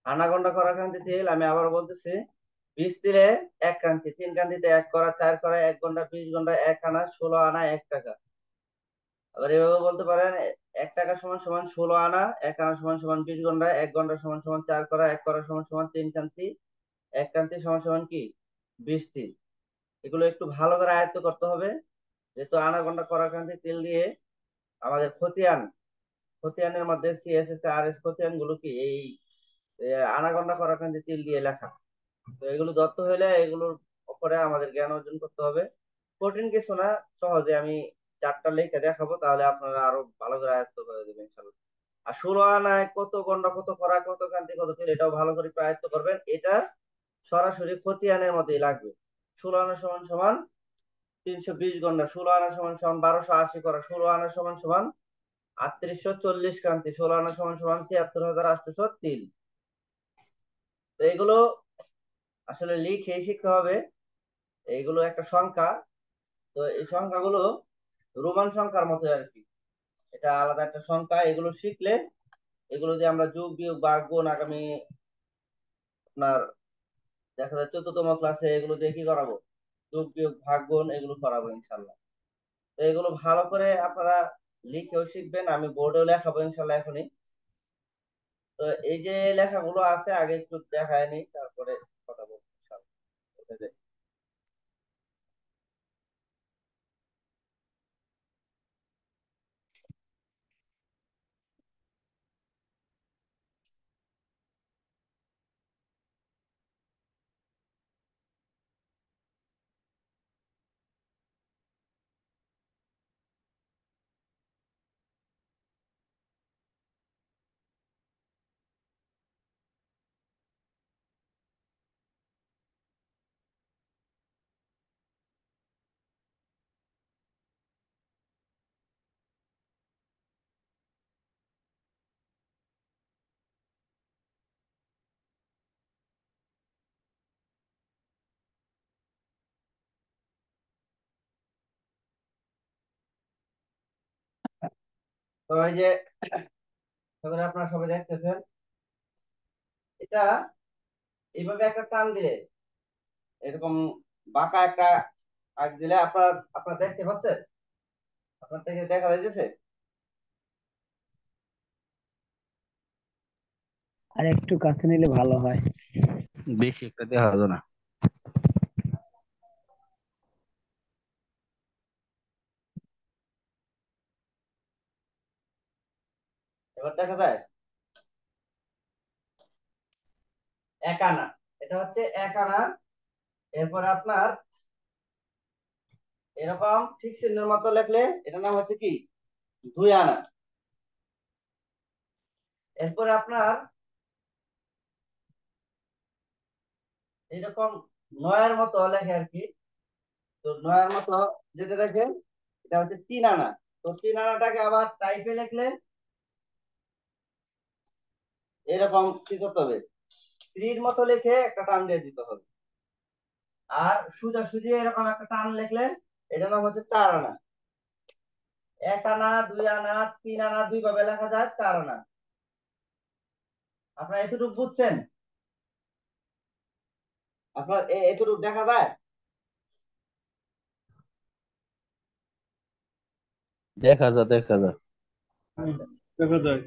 আনাগোন্ডা করা ক্রান্তি তেল আমি আবার বলতেছি, 20 তিলে 1 ক্রান্তি, 3 ক্রান্তিতে 1 করা, 4 করা 1 ঘন্টা, 20 ঘন্টা 1 আনা, 16 আনা 1 টাকা। আবার এভাবে বলতে পারেন, 1 টাকা সমান সমান 16 আনা, 1 আনা সমান সমান 20 ঘন্টা, 1 ঘন্টা সমান সমান 4 করা, 1 করা সমান সমান 3 ক্রান্তি, 1 ক্রান্তি সমান সমান কি 20 দিন। এগুলো একটু ভালো করে আয়ত্ত করতে হবে, যেহেতু আনাগোন্ডা করা ক্রান্তি তেল দিয়ে আমাদের খতিয়ান, খতিয়ানের মধ্যে সিএসএস আর এস খতিয়ান গুলো কি এই আনাগোন্ডা করা ক্রান্তি তেল দিয়ে লেখা। তো এগুলো ধরতে হলে এগুলোর উপরে আমাদের জ্ঞান অর্জন করতে হবে। কঠিন কিছু না, সহজে আমি 4টা লেখা দেখাবো, তাহলে আপনারা আরো ভালো করে আয়ত্ত করে দেবেন ইনশাল্লাহ। আর 16 আনায় কত গন্ডা, কত করা, কত কান্তি, কত তেল, এটাও ভালো করে একটু আয়ত্ত করবেন। এটা সরাসরি খতিয়ানের মধ্যেই লাগবে। 16 আনা সমান সমান 320 ঘন্টা, 16 আনা সমান সমান 1280 করা, 16 আনা সমান সমান 3840 ক্রান্তি, 16 আনা সমান সমান 76,803। তো এগুলো আসলে লিখে শিখতে হবে। এইগুলো একটা সংখ্যা, তো এই সংখ্যাগুলো রোমান সংখ্যার মতো আর কি। এটা আলাদা একটা সংখ্যা, এগুলো শিখলে এগুলো যে আমরা যোগ বিয়োগ ভাগ গুণ আগামী আপনার দেখা যায় 14তম ক্লাসে এগুলো দিয়ে কি করাবো, যোগ বিয়োগ ভাগ গুণ এগুলো করাবো ইনশাল্লাহ। তো এগুলো ভালো করে আপনারা লিখেও শিখবেন, আমি বোর্ডেও লেখাবো ইনশাল্লাহ এখনই। তো এই যে লেখাগুলো আছে আগে একটু দেখায় নি, তারপরে কথা বলবো ইনশাল্লাহ। ওকে যে। তো এই যে তারপরে আপনারা সবাই দেখতেছেন, এটা এইভাবে একটা টান দিলে এরকম বাঁকা একটা আগ দিলে আপনার আপনারা দেখতে পাচ্ছেন, আপনার থেকে দেখা যাইতেছে। আর একটু কাছে নিলে ভালো হয়। বেশি একটা দেওয়া হবে না। এবার দেখা যায় 1 আনা, এটা হচ্ছে 1 আনা। এরপরে আপনার এরকম ঠিক চিহ্নের মতো লিখলে এটার নাম হচ্ছে কি 2 আনা। এরপরে আপনার এইরকম 9-এর মতো লেখে আর কি। তো 9-এর মতো যেটা দেখেন এটা হচ্ছে 3 আনা। তো 3 আনাটাকে আবার টাইপে লিখলে এরকম কি করতে হবে, 3-এর মতো লিখে একটা টান দিয়ে দিতে হবে। আর সোজাসুজি এরকম একটা টান লিখলে এটার নাম হচ্ছে 4 আনা। 1 আনা, 2 আনা, 3 আনা, দুই ভাবে লেখা যায় 4 আনা। আপনারা এতটুকু বুঝছেন? আপনার এতটুকু দেখা যায়? দেখা যায়, দেখা যায়। আচ্ছা। দেখা যায়।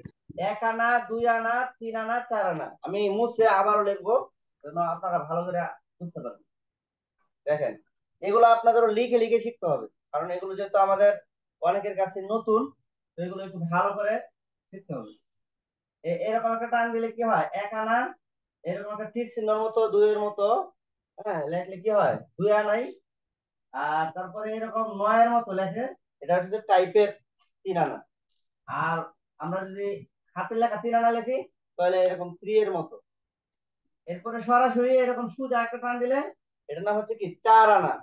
1 আনা, 2 আনা, 3 আনা, 4 আনা আমি মুছে আবারও লিখবো, যেন আপনারা ভালো করে বুঝতে পারেন। দেখেন, এগুলো আপনাদেরও লিখে লিখে শিখতে হবে, কারণ এগুলো যেহেতু আমাদের অনেকের কাছে নতুন, তো এগুলো একটু ভালো করে শিখতে হবে। এরকম একটা টান দিলে কি হয়, 1 আনা এরকম একটা তীর চিহ্নের মতো, 2-এর মতো, হ্যাঁ লেখলে কি হয় 2 আনাই। আর তারপরে এরকম 9-এর মতো লেখে, এটা হচ্ছে টাইপের 3 আনা। আর আমরা যদি হাতের লেখা 3 আনা লিখি তাহলে এরকম 3-এর মতো। এরপরে সরাসরি এরকম সোজা একটা টান দিলে এটার নাম হচ্ছে কি 4 আনা।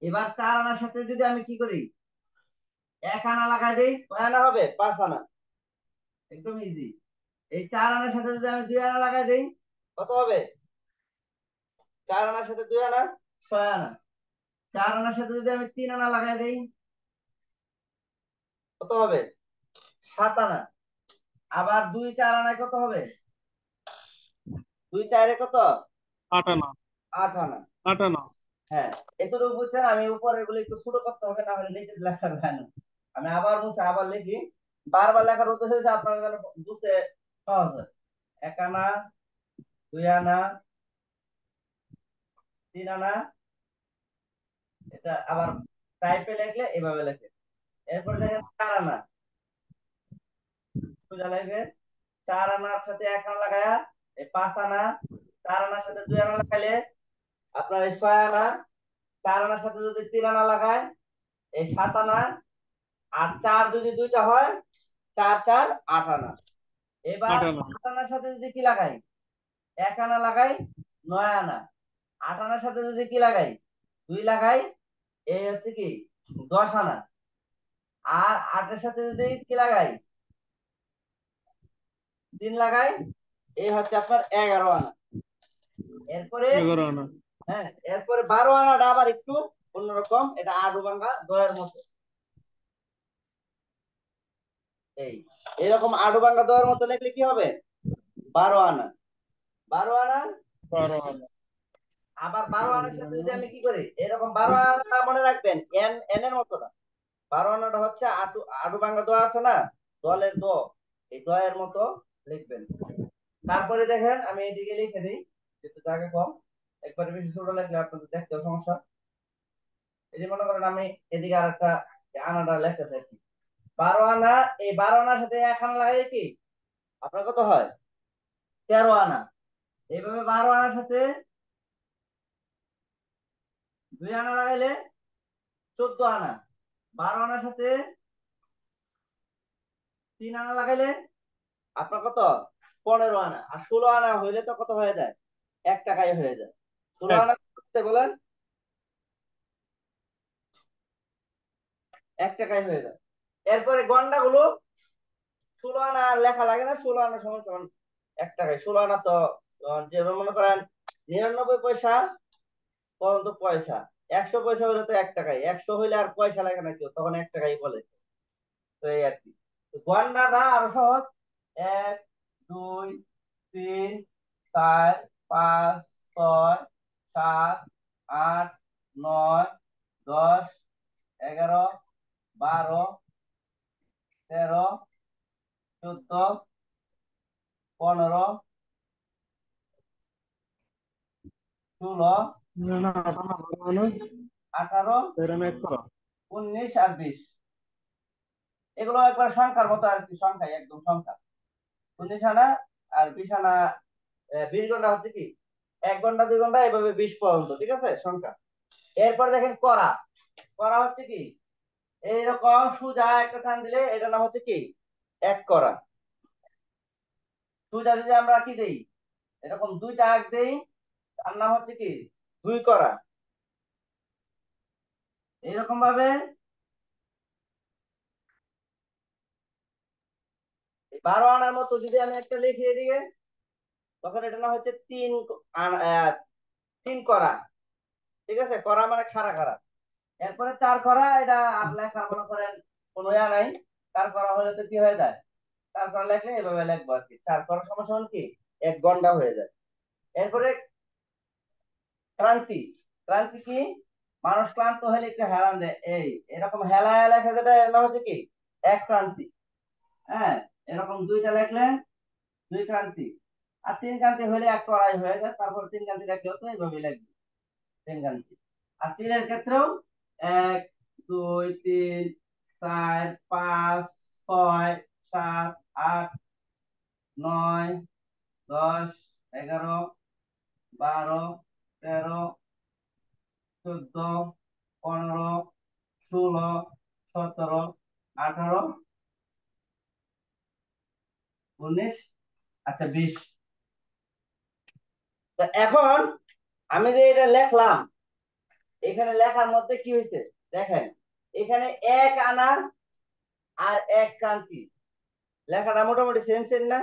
এবার 4 আনার সাথে যদি আমি কি করি, 1 আনা লাগাই দিই, কয় আনা হবে, 5 আনা। একদম ইজি। এই 4 আনার সাথে যদি আমি 2 আনা লাগাই দিই, কত হবে, 4 আনার সাথে 2 আনা 6 আনা। 4 আনার সাথে যদি আমি 3 আনা লাগাই দিই, কত হবে, 7 আনা। আবার 2 4 আনায় কত হবে, দুই চারে কত? 8 আনা। 8 আনা। 8 আনা। হ্যাঁ, এতটুকু বুঝছেন। আমি উপরের গুলো একটু ছোট করতে হবে, না হলে নিচে লেখা যায় না। আমি আবার মুছে আবার লিখি। বারবার লেখার উদ্দেশ্য হচ্ছে আপনারা যেন বুঝতে সহজ হয়। 1 আনা, 2 আনা, 3 আনা। এটা আবার টাইপে লিখলে এভাবে লেখে। এরপর দেখেন 4 আনা, সোজা লেখে। 4 আনার সাথে 1 আনা লাগায়া এই 5 আনা। 4 আনার সাথে 2 আনা লাগাইলে আপনার এই 6 আনা। 4 আনার সাথে যদি 3 আনা লাগায় এই 7 আনা। আর 4 যদি দুইটা হয়, 4 4 8 আনা। এবার 8 আনা। 8 আনার সাথে যদি কি লাগাই, 1 আনা লাগাই, 9 আনা। 8 আনার সাথে যদি কি লাগাই, 2 লাগাই, এই হচ্ছে কি 10 আনা। আর 8-এর সাথে যদি কি লাগাই, 3 লাগাই, এই হচ্ছে আপনার 11 আনা। এরপরে 11 আনা। হ্যাঁ, এরপরে 12 আনাটা আবার একটু অন্যরকম। এটা আডু ভাঙা দয়ের মতো। এই এরকম আডু ভাঙা দয়ের মতো লিখলে কি হবে? 12 আনা। 12 আনা। 12 আনা। আবার 12 আনার সাথে যদি আমি কি করি, এরকম 12 আনা মনে রাখবেন, এন এন এর মতো না। 12 আনাটা হচ্ছে আটু আডু ভাঙা দোয়া আছে না, দলের দ, এই দয়ের মতো লিখবেন। তারপরে দেখেন আমি এদিকে লিখে দিই, যেহেতু জায়গা কম। একবারে বেশি ছোট লাগলে আপনাদের দেখতেও সমস্যা। এই যে মনে করেন আমি এদিকে আর একটা আনাটা লিখতে চাইছি। 12 আনা। এই 12 আনার সাথে 1 আনা লাগাইলে কি আপনার কত হয়? 13 আনা। এইভাবে 12 আনার সাথে 2 আনা লাগাইলে 14 আনা। 12 আনার সাথে 3 আনা লাগাইলে আপনার কত? 15 আনা। আর 16 আনা হইলে তো কত হয়ে যায়? 1 টাকায় হয়ে যায়। 16 আনা করতে বলেন, 1 টাকায় হয়ে যায়। এরপরে গন্ডা গুলো 16 আনা আর লেখা লাগে না। 16 আনা সমান সমান 1 টাকায়। 16 আনা তো যে মনে করেন 99 পয়সা পর্যন্ত পয়সা। 100 পয়সা হইলে তো 1 টাকায়। 100 হইলে আর পয়সা লাগে না, কেউ তখন 1 টাকাই বলে। তো এই আর কি। গন্ডাটা আরো সহজ। 1 2 3 4 5 6 7 8 9 10 11 12 13 14 15 16 না, 8 আনা, 12 আনা, 18 এখানে 1 করা। 19 আর 20। এগুলো একবার সংখ্যার মতো আর কি, সংখ্যা একদম সংখ্যা। 19 আনা আর 20 আনা। 20 ঘন্টা হচ্ছে কি 1 ঘন্টা 2 ঘন্টা, এভাবে 20 পর্যন্ত, ঠিক আছে সংখ্যা। এরপর দেখেন করা। করা হচ্ছে কি এইরকম সোজা একটা টান দিলে এটা নাম হচ্ছে কি 1 করা। সোজা যদি আমরা কি দেই, এরকম দুইটা আগ দেই, তার নাম হচ্ছে কি 2 করা। এইরকম ভাবে 12 আনার মতো যদি আমি একটা লিখি এদিকে, তখন এটা নাম হচ্ছে 3 আনা। 3 করা, ঠিক আছে। করা মানে খাড়া খাড়া। এরপরে 4 করা, এটা আর লেখার মনে করেন কোনো নাই। 4 করা হলে তো কি হয়ে যায়, 4 করা লেখলে এভাবে লিখবো আর কি। 4 করা সমান সমান কি 1 ঘন্টা হয়ে যায়। এরপরে ক্রান্তি। ক্রান্তি কি, মানুষ ক্লান্ত হলে একটু হেলান দেয়, এই এরকম হেলায় লেখা, যেটা এটা হচ্ছে কি 1 ক্রান্তি। হ্যাঁ, এরকম দুইটা লেখলে 2 ক্রান্তি। আর 3 ক্রান্তি হলে 1 করাই হয়ে যায়। তারপর 3 ক্রান্তি লেখলেও তো এইভাবে লিখবে 3 ক্রান্তি। আর তিনের ক্ষেত্রেও 1 2 3 4 5 6 7 8 9 10 11 12 13 14 15 16 17 18 19। আচ্ছা 20। তো এখন আমি যে এটা লেখলাম, এখানে লেখার মধ্যে কি হয়েছে দেখেন। এখানে 1 আনা আর 1 ক্রান্তি, লেখাটা মোটামুটি সেম সেম না?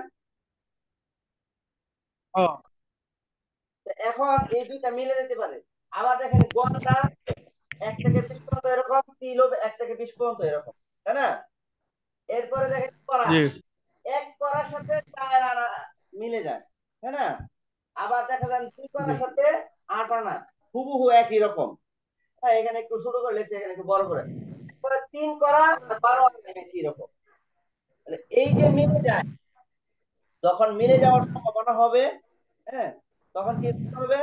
হ্যাঁ। তো এখন এই দুইটা মিলে যেতে পারে। আবার দেখেন গড়টা 1 থেকে 20 পর্যন্ত এরকম, তিলও 1 থেকে 20 পর্যন্ত এরকম, তাই না? এরপরে দেখেন করা, জি। 1 করার সাথে 4 আনা মিলে যায়, তাই না? আবার দেখা যান 2 জি। করার সাথে 8 আনা হুবহু একই রকম। হ্যাঁ, এখানে একটু ছোট করে লিখছি, এখানে একটু বড় করে। এরপরে 3 করা আর 12 আনা একই রকম। মানে এই যে মিলে যায়, যখন মিলে যাওয়ার সম্ভাবনা হবে, হ্যাঁ, তখন কি করতে হবে?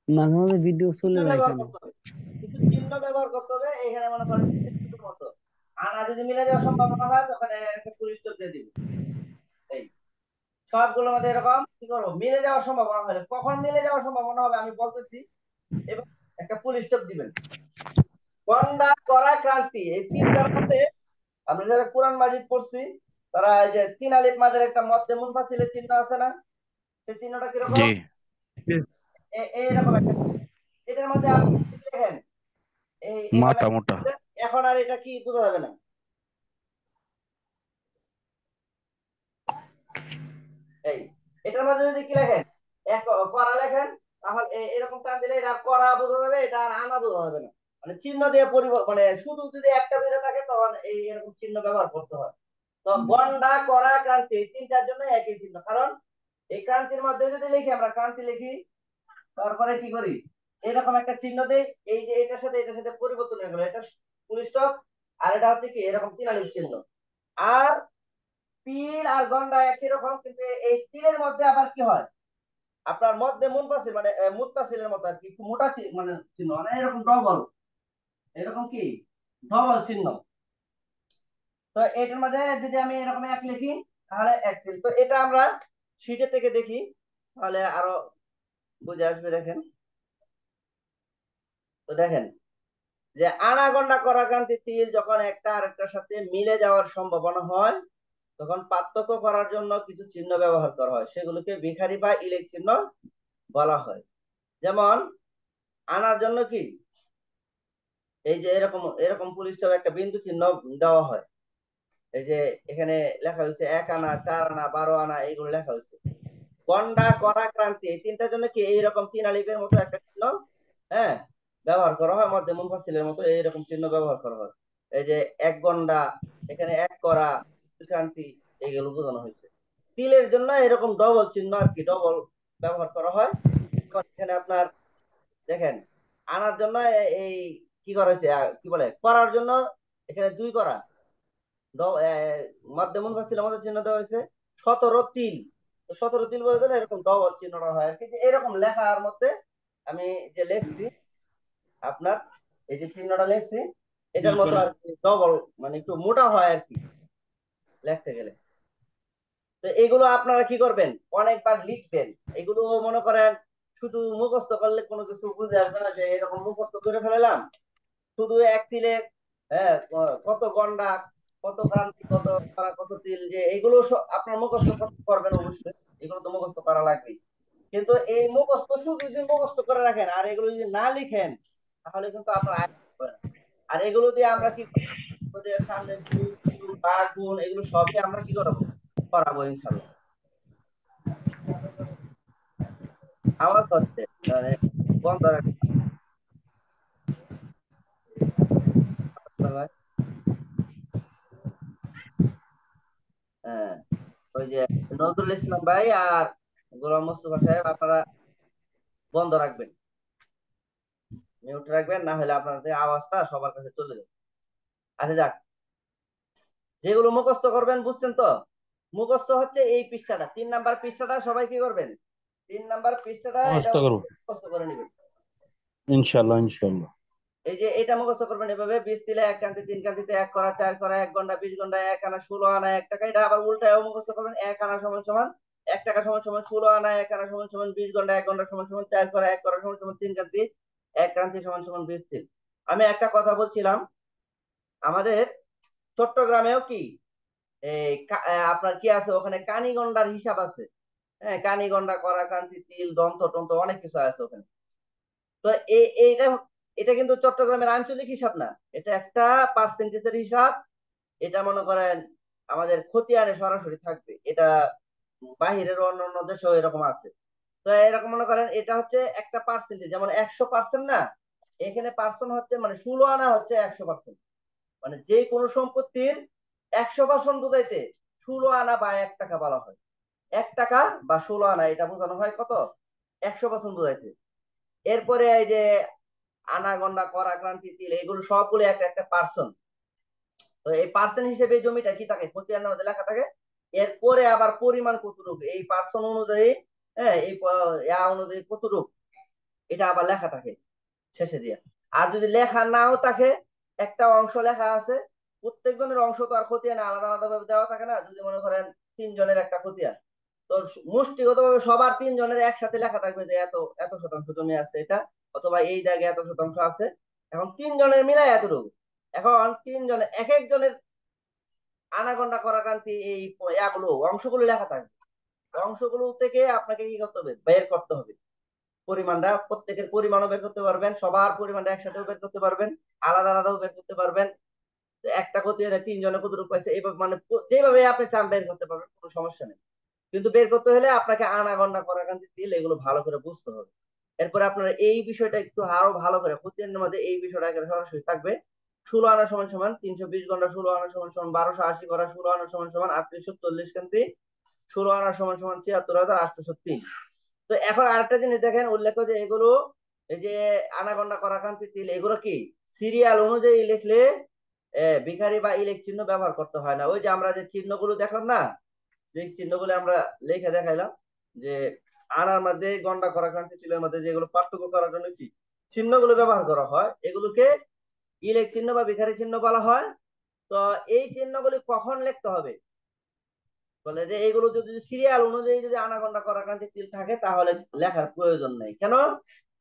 মাঝে মাঝে ভিডিও চিহ্ন চলে যায় ব্যবহার কেন? করতে হবে, কিছু চিহ্ন ব্যবহার করতে হবে। এখানে মনে করেন চিহ্নের মতো আনা যদি মিলে যাওয়ার সম্ভাবনা হয়, তখন একটা ফুল স্টপ দিয়ে দিব। এই সবগুলোর মধ্যে এরকম কি করবো, মিলে যাওয়ার সম্ভাবনা হলে, কখন মিলে যাওয়ার সম্ভাবনা হবে আমি বলতেছি, এবং একটা ফুল স্টপ দিবেন। গন্ডা করা ক্রান্তি, এই তিনটার মধ্যে আমরা যারা কোরআন মাজিদ পড়ছি, তারা এই যে তিন আলিফ মাদের একটা মধ্যে মুনফাসিলের চিহ্ন আছে না, সেই চিহ্নটা জি। কিরকম? জি। এইরকম একটা চিহ্ন। এটার মধ্যে আপনি যদি দেখেন এইভাবে মাথা মোটা। এখন আর এটা কি বোঝা যাবে না। এই এটার মধ্যে যদি কি লেখেন, এক করা লেখেন, তাহলে এরকম টান দিলে এটা করা বোঝা যাবে, এটা আর আনা বোঝা যাবে না। মানে চিহ্ন দিয়ে মানে শুধু যদি একটা দুইটা থাকে, তখন এই এরকম চিহ্ন ব্যবহার করতে হয়। তো গন্ডা করা ক্রান্তি এই তিনটার জন্য একই চিহ্ন, কারণ এই ক্রান্তির মধ্যে যদি লিখি, আমরা ক্রান্তি লিখি, তারপরে কি করি, এরকম একটা চিহ্ন দেই। এই যে এটার সাথে পরিবর্তন হয়ে গেল, এটা ফুল স্টপ, আর এটা হচ্ছে কি এরকম চিহ্ন চিহ্ন। আর তিল আর গন্ডা একই রকম, কিন্তু এই তিলের মধ্যে আবার কি হয়, আপনার মধ্যে মুনফাসিল মানে মুত্তাসিলের মতো আর কি, একটু মোটা মানে চিহ্ন, মানে এরকম ডবল, এরকম কি ডবল চিহ্ন। তো এটার মধ্যে যদি আমি এরকম এক লিখি, তাহলে এক তিল। তো এটা আমরা শিটে থেকে দেখি, তাহলে আরো বুঝে আসবে। দেখেন, তো দেখেন যে আনাগন্ডা করাক্রান্তি তিল যখন একটা আরেকটার সাথে মিলে যাওয়ার সম্ভাবনা হয়, তখন পার্থক্য করার জন্য কিছু চিহ্ন ব্যবহার করা হয়, সেগুলোকে ভিখারি বা ইলেক চিহ্ন বলা হয়। যেমন আনার জন্য কি, এই যে এরকম এরকম পুলিশ একটা বিন্দু চিহ্ন দেওয়া হয়। এই যে এখানে লেখা হয়েছে 1 আনা, 4 আনা, 12 আনা, এইগুলো লেখা হয়েছে। গন্ডা করা ক্রান্তি এই তিনটার জন্য কি এইরকম তিন আলিফের মতো একটা চিহ্ন, হ্যাঁ, ব্যবহার করা হয়। মধ্যে মুনফাসিলের মতো এইরকম চিহ্ন ব্যবহার করা হয়। এই যে এক গন্ডা, এখানে এক করা, দুই ক্রান্তি, এইগুলো বোঝানো হয়েছে। তিলের জন্য এরকম ডবল চিহ্ন আর কি, ডবল ব্যবহার করা হয়। যেমন এখানে আপনার দেখেন, আনার জন্য এই কি করা হয়েছে, কি বলে করার জন্য, এখানে 2 করা, মধ্যে মুনফাসিলের মতো চিহ্ন দেওয়া হয়েছে 17 তিল। তো 17 তিল বলতে গেলে এরকম ডবল চিহ্নটা হয় আর কি। যে এরকম লেখার মধ্যে আমি যে লেখছি আপনার, এই যে চিহ্নটা লেখছি, এটার মতো আর কি ডবল, মানে একটু মোটা হয় আর কি লিখতে গেলে। তো এগুলো আপনারা কি করবেন, অনেকবার লিখবেন। এগুলো মনে করেন শুধু মুখস্থ করলে কোনো কিছু বুঝে আসবে না, যে এরকম মুখস্থ করে ফেলাম শুধু এক তিলে, হ্যাঁ, কত গন্ডা, কত ক্রান্তি, কত করা, কত তিল, যে এগুলো আপনার মুখস্থ করবেন অবশ্যই, এগুলো তো মুখস্থ করা লাগবে। কিন্তু এই মুখস্থ শুধু যদি মুখস্থ করে রাখেন আর এগুলো যদি না লিখেন, তাহলে কিন্তু আপনার আয়ত্ত হবে না। আর এগুলো দিয়ে আমরা কি করবো, ওদের সামনে যুগ বিয়োগ ভাগ গুণ এগুলো সবই আমরা কি করবো, করাবো ইনশাল্লাহ। আওয়াজ হচ্ছে, মানে বন্ধ রাখতে হয়। হ্যাঁ, ওই যে নজরুল ইসলাম ভাই আর গোলাম মোস্তফা সাহেব, আপনারা বন্ধ রাখবেন, মিউট রাখবেন, না হলে আপনাদের আওয়াজটা সবার কাছে চলে যাবে। আচ্ছা যাক, যেগুলো মুখস্থ করবেন বুঝছেন তো। মুখস্থ হচ্ছে এই পৃষ্ঠাটা, 3 নাম্বার পৃষ্ঠাটা সবাই কি করবেন, 3 নাম্বার পৃষ্ঠাটা এটা চেষ্টা করবো মুখস্থ করে নেবেন। ইনশাল্লাহ ইনশাল্লাহ। এই যে এটা মুখস্থ করবেন এভাবে, 20 তিলে এক কান্তি, 3 কান্তিতে এক করা, 4 করা, 1 ঘন্টা, 20 ঘন্টা, 1 আনা, 16 আনা, 1 টাকা। এটা আবার উল্টায় মুখস্থ করবেন, 1 আনা সমান সমান 1 টাকা, সমান সমান 16 আনা, 1 আনা সমান সমান 20 ঘন্টা, 1 ঘন্টা সমান সমান 4 করা, 1 করা সমান সমান 3 কান্তি, 1 ক্রান্তি সমান সমান 20 তিল। আমি একটা কথা বলছিলাম, আমাদের চট্টগ্রামেও কি আপনার কি আছে ওখানে, কানিগন্ডার হিসাব আছে। হ্যাঁ, কানিগন্ডা, করা, কান্তি, তিল, দন্ত টন্ত অনেক কিছু আছে ওখানে। তো এইটা, এটা কিন্তু চট্টগ্রামের আঞ্চলিক হিসাব না, এটা একটা পার্সেন্টেজের হিসাব। এটা মনে করেন আমাদের খতিয়ানে সরাসরি থাকবে এটা, বাহিরের অন্যান্য দেশেও এরকম আছে। তো এরকম মনে করেন এটা হচ্ছে একটা পার্সেন্টেজ, যেমন 100% না, এখানে পার্সেন্ট হচ্ছে মানে 16 আনা হচ্ছে 100%। মানে যে কোনো সম্পত্তির 100% বুঝাইতে 16 আনা বা 1 টাকা বলা হয়। 1 টাকা বা 16 আনা, এটা বোঝানো হয় কত, 100% বোঝাইছে। এরপরে এই যে আনা গন্ডা করা ক্রান্তি তিল এগুলো সবগুলো একটা একটা পার্সন। তো এই পার্সেন্ট হিসেবে এই জমিটা কি থাকে, খতিয়ানের মধ্যে লেখা থাকে। এরপরে আবার পরিমাণ কতটুকু এই পার্সন অনুযায়ী, হ্যাঁ এই অনুযায়ী কতটুকু, এটা আবার লেখা থাকে শেষে দিয়ে। আর যদি লেখা নাও থাকে, একটা অংশ লেখা আছে, প্রত্যেকজনের অংশ তো আর খতিয়ানে আলাদা আলাদা ভাবে দেওয়া থাকে না। যদি মনে করেন 3 জনের একটা খতিয়ান, তো মুষ্টিগত ভাবে সবার 3 জনের একসাথে লেখা থাকবে যে এত এত শতাংশ জমি আছে এটা, অথবা এই জায়গায় এত শতাংশ আছে। এখন 3 জনের মিলাই এতটুকু। এখন 3 জনের এক একজনের আনাগোনা করা কান্তি এই অংশগুলো লেখা থাকবে। অংশগুলো থেকে আপনাকে কি করতে হবে, বের করতে হবে পরিমাণটা। প্রত্যেকের পরিমাণও বের করতে পারবেন, সবার পরিমাণটা একসাথেও বের করতে পারবেন, আলাদা আলাদাও বের করতে পারবেন। একটা ক্ষতি হলে 3 জনে কতটুকু পাইছে এইভাবে, মানে যেভাবে আপনি চান বের করতে পারবেন, কোনো সমস্যা নেই। কিন্তু বের করতে হলে আপনাকে আনাগোনা করা কান্তি দিল এগুলো ভালো করে বুঝতে হবে। এরপরে আপনারা এই বিষয়টা একটু আরো ভালো করে খতিয়ানের মধ্যে এই বিষয়টা একেবারে সরাসরি থাকবে। 16 আনা সমান সমান 320 ঘন্টা, 16 আনা সমান সমান 1280 করা, 16 আনা সমান সমান 3840 কান্তি, 16 আনা সমান সমান 76,803। তো এখন আরেকটা জিনিস দেখেন উল্লেখ, যে এগুলো এই যে আনাগন্ডা করা কান্তি তিল এগুলো কি সিরিয়াল অনুযায়ী লিখলে ভিখারি বা ইলেক চিহ্ন ব্যবহার করতে হয় না। ওই যে আমরা যে চিহ্নগুলো দেখলাম না, যে চিহ্নগুলো আমরা লিখে দেখাইলাম, যে আনার মধ্যে গন্ডা করা ক্রান্তি চিহ্নের মধ্যে যেগুলো পার্থক্য করার জন্য কি চিহ্নগুলো ব্যবহার করা হয়, এগুলোকে ইলেক চিহ্ন বা ভিখারি চিহ্ন বলা হয়। তো এই চিহ্নগুলি কখন লিখতে হবে, বলে যে এইগুলো যদি সিরিয়াল অনুযায়ী যদি আনাগন্ডা করা ক্রান্তি তিল থাকে তাহলে লেখার প্রয়োজন নেই। কেন,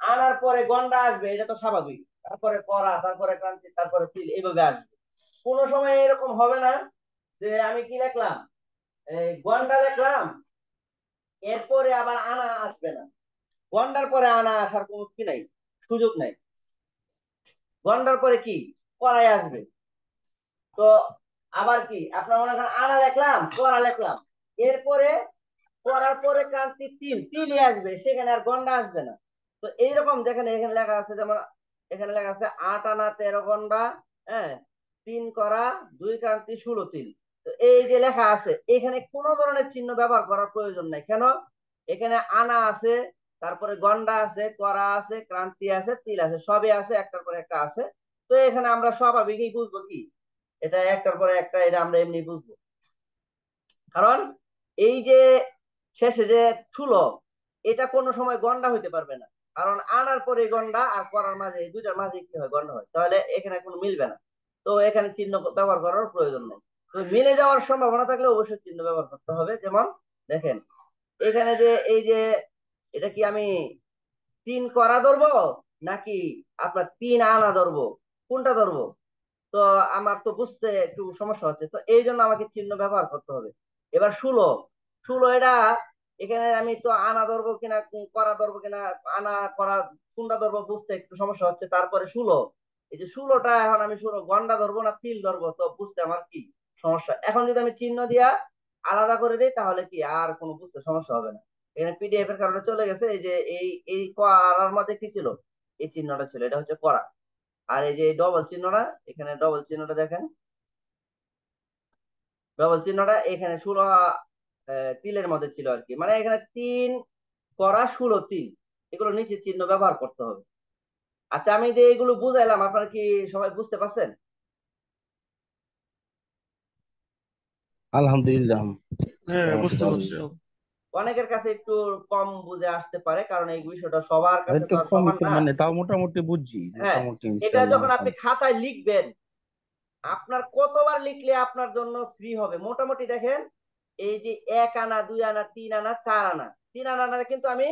আনার পরে গন্ডা আসবে, এটা তো স্বাভাবিক, তারপরে করা, তারপরে ক্রান্তি, তারপরে তিল, এইভাবে আসবে। কোনো সময় এরকম হবে না যে আমি কি লিখলাম, এই গন্ডা লিখলাম, এরপরে আবার আনা আসবে না। গন্ডার পরে আনা আসার কোনো কি নাই, সুযোগ নাই। গন্ডার পরে কি করাই আসবে। তো আবার কি আপনার মনে করেন আনা লিখলাম, করা লিখলাম, এরপরে করার পরে ক্রান্তি তিল, তিলই আসবে, সেখানে আর গন্ডা আসবে না। তো এইরকম যেখানে এখানে লেখা আছে, যেমন এখানে লেখা আছে 8 আনা 13 গন্ডা, হ্যাঁ 3 করা 2 ক্রান্তি 16 তিল। তো এই যে লেখা আছে এখানে কোন ধরনের চিহ্ন ব্যবহার করার প্রয়োজন নাই। কেন, এখানে আনা আছে, তারপরে গন্ডা আছে, করা আছে, ক্রান্তি আছে, তিল আছে, সবই আছে, একটার পর একটা আছে। তো এখানে আমরা স্বাভাবিকই বুঝবো কি এটা একটার পরে একটা, এটা আমরা এমনি বুঝবো। কারণ এই যে শেষে যে ছুলো, এটা কোনো সময় গন্ডা হইতে পারবে না। কারণ আনার পরে গন্ডা আর করার মাঝে, এই দুইটার মাঝে কি হয়, গন্ডা হয়, তাহলে এখানে কোনো মিলবে না। তো এখানে চিহ্ন ব্যবহার করার প্রয়োজন নেই। তো মিলে যাওয়ার সম্ভাবনা থাকলে অবশ্যই চিহ্ন ব্যবহার করতে হবে। যেমন দেখেন এখানে যে এই যে এটা কি আমি 3 করা ধরবো নাকি আপনার 3 আনা ধরবো, কোনটা ধরবো? তো আমার তো বুঝতে একটু সমস্যা হচ্ছে, তো এই জন্য আমাকে চিহ্ন ব্যবহার করতে হবে। এবার 16, 16 এটা এখানে আমি তো আনা ধরবো কিনা করা ধরবো কিনা, আনা করা কোনটা ধরবো বুঝতে একটু সমস্যা হচ্ছে। তারপরে 16, এই যে 16টা এখন আমি 16 গন্ডা ধরবো না তিল ধরবো, তো বুঝতে আমার কি সমস্যা। এখন যদি আমি চিহ্ন দিয়া আলাদা করে দিই তাহলে কি আর কোনো বুঝতে সমস্যা হবে না। এখানে পিডিএফ এর কারণে চলে গেছে, এই যে এই করার মধ্যে কি ছিল, এই চিহ্নটা ছিল, এটা হচ্ছে করা। আর এই যে ডবল চিহ্নটা, এখানে ডবল চিহ্নটা দেখেন, ডবল চিহ্নটা এখানে 16 তিলের মধ্যে ছিল আর কি, মানে এখানে 3 করা 16 তিল, এগুলো নিচে চিহ্ন ব্যবহার করতে হবে। আচ্ছা আমি যে এগুলো বুঝাইলাম আপনারা কি সবাই বুঝতে পারছেন? আলহামদুলিল্লাহ, হ্যাঁ, মোটামুটি বুঝতে ভালোই। পারছি। অনেকের কাছে একটু কম বুঝে আসতে পারে, কারণ এই বিষয়টা সবার কাছে একটু তো আর কম সমান একটু না। মানে তাও মোটামুটি বুঝছি, হ্যাঁ, মোটামুটি এটা ইনশাল্লাহ যখন আপনি খাতায় লিখবেন, আপনার কতবার লিখলে আপনার জন্য ফ্রি হবে মোটামুটি দেখেন। এই যে 1 আনা 2 আনা 3 আনা 4 আনা, 3 আনা কিন্তু আমি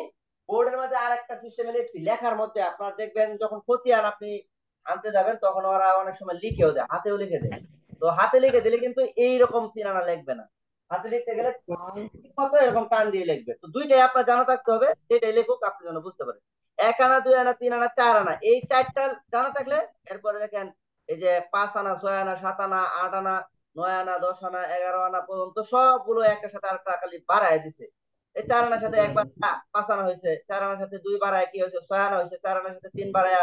বোর্ডের মধ্যে আর একটা সিস্টেমে লিখছি, লেখার মধ্যে আপনার দেখবেন যখন খতিয়ান আপনি আনতে যাবেন তখন ওরা অনেক সময় লিখেও দেয়, হাতেও লিখে দেয়। তো হাতে লিখে দিলে কিন্তু এইরকম 3 আনা লিখবে না, হাতে লিখতে গেলে ঠিক মতো এরকম টান দিয়ে লিখবে। তো দুইটাই আপনার জানা থাকতে হবে, যেটাই লেখুক আপনি যেন বুঝতে পারেন। 1 আনা 2 আনা 3 আনা 4 আনা, এই চারটা জানা থাকলে এরপরে দেখেন এই যে 5 আনা 6 আনা 7 আনা 8 আনা 9 আনা 10 আনা 11 আনা পর্যন্ত সবগুলো একটার সাথে আরেকটা খালি বাড়ায় দিছে। এই 4 আনার সাথে একবার 5 আনা হয়েছে, 4 আনার সাথে 2 বাড়ায় কি হয়েছে 6 আনা হয়েছে, 4 আনার সাথে 3 বাড়ায়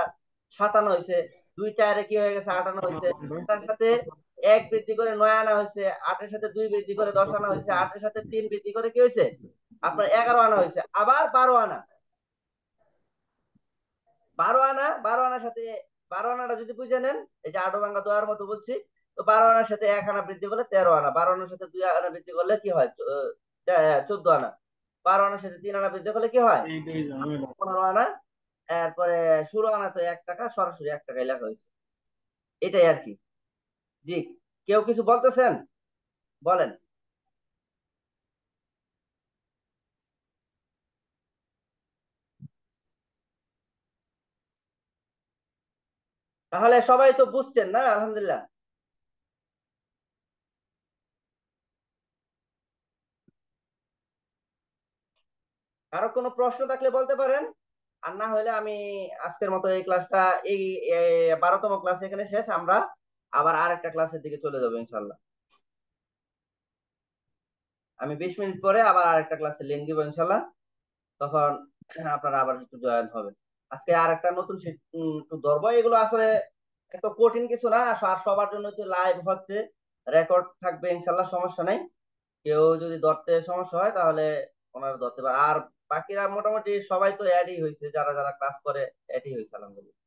7 আনা হয়েছে, 2 4 কি হয়ে গেছে 8 আনা হয়েছে, 8টার সাথে এক বৃদ্ধি করে 9 আনা হয়েছে, 8-এর সাথে 2 বৃদ্ধি করে 10 আনা হয়েছে, 8-এর সাথে 3 বৃদ্ধি করে কি হয়েছে আপনার 11 আনা হয়েছে, আবার 12 আনা। 12 আনা, 12 আনার সাথে 12 আনাটা যদি বুঝে নেন, এই যে আটো ভাঙ্গা দোয়ার মতো বলছি, তো 12 আনার সাথে 1 আনা বৃদ্ধি করলে 13 আনা, 12 আনার সাথে 2 আনা বৃদ্ধি করলে কি হয় 14 আনা, 12 আনার সাথে 3 আনা বৃদ্ধি করলে কি হয় এইটাই ঝামেলা। 15 আনা। এরপরে 16 আনা তো 1 টাকা, সরাসরি 1 টাকায় লেখা হয়েছে। এটাই আর কি। জি, কেউ কিছু বলতেছেন, বলেন। তাহলে সবাই তো বুঝছেন না, আলহামদুলিল্লাহ। কারো কোনো প্রশ্ন থাকলে বলতে পারেন, আর না হলে আমি আজকের মতো এই ক্লাসটা, এই 12তম ক্লাস এখানে শেষ। আমরা আবার আরেকটা ক্লাসের দিকে চলে যাবো ইনশাল্লাহ। আমি 20 মিনিট পরে আবার আরেকটা ক্লাসে লিঙ্ক দিব ইনশাল্লাহ, তখন আপনারা আবার একটু জয়েন হবে। আজকে আরেকটা নতুন একটু ধরবো, এগুলো আসলে এত কঠিন কিছু না, আর সবার জন্য তো লাইভ হচ্ছে, রেকর্ড থাকবে ইনশাল্লাহ, সমস্যা নেই। কেউ যদি ধরতে সমস্যা হয় তাহলে ওনারা ধরতে পারে। আর বাকিরা মোটামুটি সবাই তো অ্যাডই হয়েছে, যারা যারা ক্লাস করে অ্যাডই হয়েছে আলহামদুলিল্লাহ।